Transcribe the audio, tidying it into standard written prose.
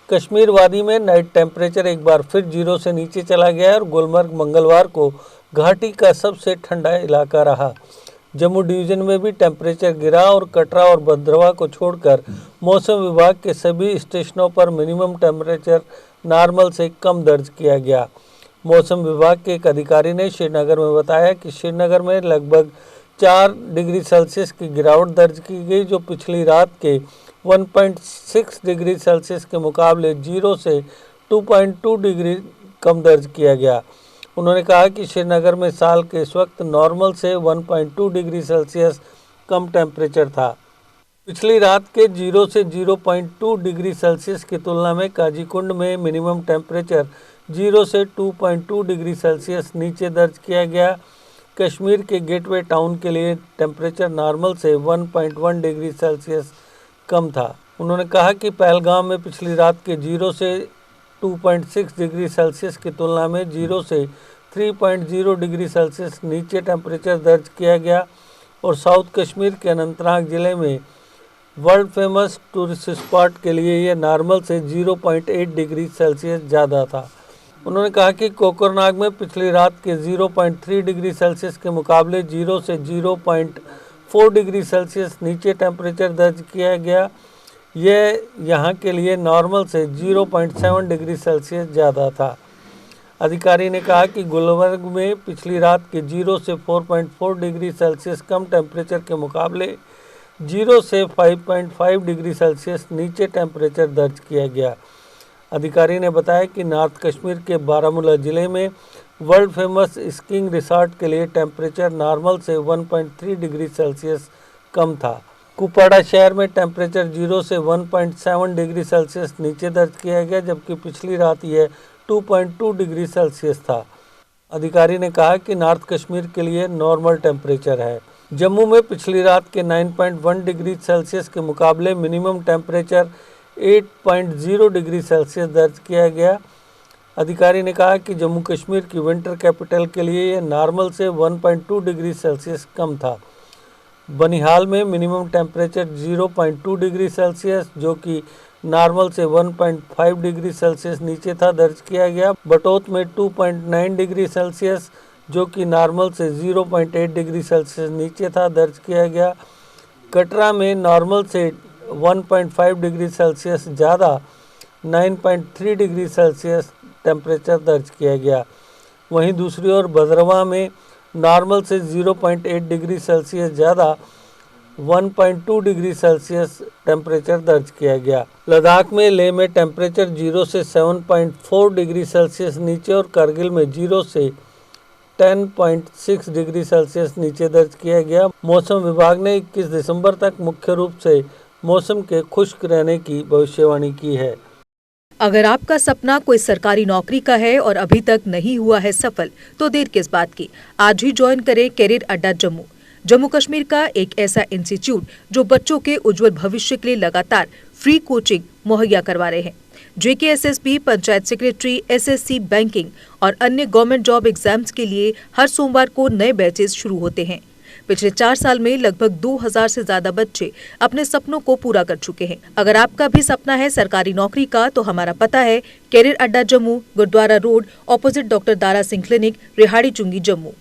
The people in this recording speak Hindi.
कश्मीर वादी में नाइट टेम्परेचर एक बार फिर 0 से नीचे चला गया और गुलमर्ग मंगलवार को घाटी का सबसे ठंडा इलाका रहा। जम्मू डिवीज़न में भी टेम्परेचर गिरा और कटरा और भद्रवा को छोड़कर मौसम विभाग के सभी स्टेशनों पर मिनिमम टेम्परेचर नॉर्मल से कम दर्ज किया गया। मौसम विभाग के एक अधिकारी ने श्रीनगर में बताया कि श्रीनगर में लगभग 4 डिग्री सेल्सियस की गिरावट दर्ज की गई, जो पिछली रात के 1.6 डिग्री सेल्सियस के मुकाबले 0 से 2.2 डिग्री कम दर्ज किया गया। उन्होंने कहा कि श्रीनगर में साल के इस वक्त नॉर्मल से 1.2 डिग्री सेल्सियस कम टेम्परेचर था। पिछली रात के 0 से 0.2 डिग्री सेल्सियस की तुलना में काजीकुंड में मिनिमम टेम्परेचर 0 से 2.2 डिग्री सेल्सियस नीचे दर्ज किया गया। कश्मीर के गेटवे टाउन के लिए टेम्परेचर नॉर्मल से 1.1 डिग्री सेल्सियस कम था। उन्होंने कहा कि पहलगाम में पिछली रात के 0 से 2.6 डिग्री सेल्सियस की तुलना में 0 से 3.0 डिग्री सेल्सियस नीचे टेम्परेचर दर्ज किया गया और साउथ कश्मीर के अनंतनाग ज़िले में वर्ल्ड फेमस टूरिस्ट स्पॉट के लिए यह नॉर्मल से 0.8 डिग्री सेल्सियस ज़्यादा था। उन्होंने कहा कि कोकरनाग में पिछली रात के 0.3 डिग्री सेल्सियस के मुकाबले 0 से 0.4 डिग्री सेल्सियस नीचे टेम्परेचर दर्ज किया गया। यह यहाँ के लिए नॉर्मल से 0.7 डिग्री सेल्सियस ज़्यादा था। अधिकारी ने कहा कि गुलमर्ग में पिछली रात के 0 से 4.4 डिग्री सेल्सियस कम टेम्परेचर के मुकाबले 0 से 5.5 डिग्री सेल्सियस नीचे टेम्परेचर दर्ज किया गया। अधिकारी ने बताया कि नॉर्थ कश्मीर के बारामूला ज़िले में वर्ल्ड फेमस स्कीइंग रिसॉर्ट के लिए टेम्परेचर नॉर्मल से 1.3 डिग्री सेल्सियस कम था। कुपवाड़ा शहर में टेम्परेचर 0 से 1.7 डिग्री सेल्सियस नीचे दर्ज किया गया, जबकि पिछली रात यह 2.2 डिग्री सेल्सियस था। अधिकारी ने कहा कि नॉर्थ कश्मीर के लिए नॉर्मल टेम्परेचर है। जम्मू में पिछली रात के 9.1 डिग्री सेल्सियस के मुकाबले मिनिमम टेम्परेचर 8.0 डिग्री सेल्सियस दर्ज किया गया। अधिकारी ने कहा कि जम्मू कश्मीर की विंटर कैपिटल के लिए यह नॉर्मल से 1.2 डिग्री सेल्सियस कम था। बनिहाल में मिनिमम टेम्परेचर 0.2 डिग्री सेल्सियस, जो कि नॉर्मल से 1.5 डिग्री सेल्सियस नीचे था, दर्ज किया गया। बटोत में 2.9 डिग्री सेल्सियस, जो कि नॉर्मल से 0.8 डिग्री सेल्सियस नीचे था, दर्ज किया गया। कटरा में नॉर्मल से 1.5 डिग्री सेल्सियस ज़्यादा 9.3 डिग्री सेल्सियस टेम्परेचर दर्ज किया गया। वहीं दूसरी ओर भद्रवा में नॉर्मल से 0.8 डिग्री सेल्सियस ज़्यादा 1.2 डिग्री सेल्सियस टेम्परेचर दर्ज किया गया। लद्दाख में लेह में टेम्परेचर 0 से 7.4 डिग्री सेल्सियस नीचे और कारगिल में 0 से 10.6 डिग्री सेल्सियस नीचे दर्ज किया गया। मौसम विभाग ने 21 दिसंबर तक मुख्य रूप से मौसम के खुश्क रहने की भविष्यवाणी की है। अगर आपका सपना कोई सरकारी नौकरी का है और अभी तक नहीं हुआ है सफल, तो देर किस बात की। आज ही ज्वाइन करें कैरियर अड्डा जम्मू। जम्मू कश्मीर का एक ऐसा इंस्टीट्यूट जो बच्चों के उज्जवल भविष्य के लिए लगातार फ्री कोचिंग मुहैया करवा रहे हैं। JKSSB, panchayat secretary, SSC, banking और अन्य गवर्नमेंट जॉब एग्जाम्स के लिए हर सोमवार को नए बैचेस शुरू होते हैं। पिछले 4 साल में लगभग 2000 से ज्यादा बच्चे अपने सपनों को पूरा कर चुके हैं। अगर आपका भी सपना है सरकारी नौकरी का, तो हमारा पता है career Adda Jammu, Gurudwara road, opposite doctor Dara Singh clinic, Rihari Chungi, Jammu.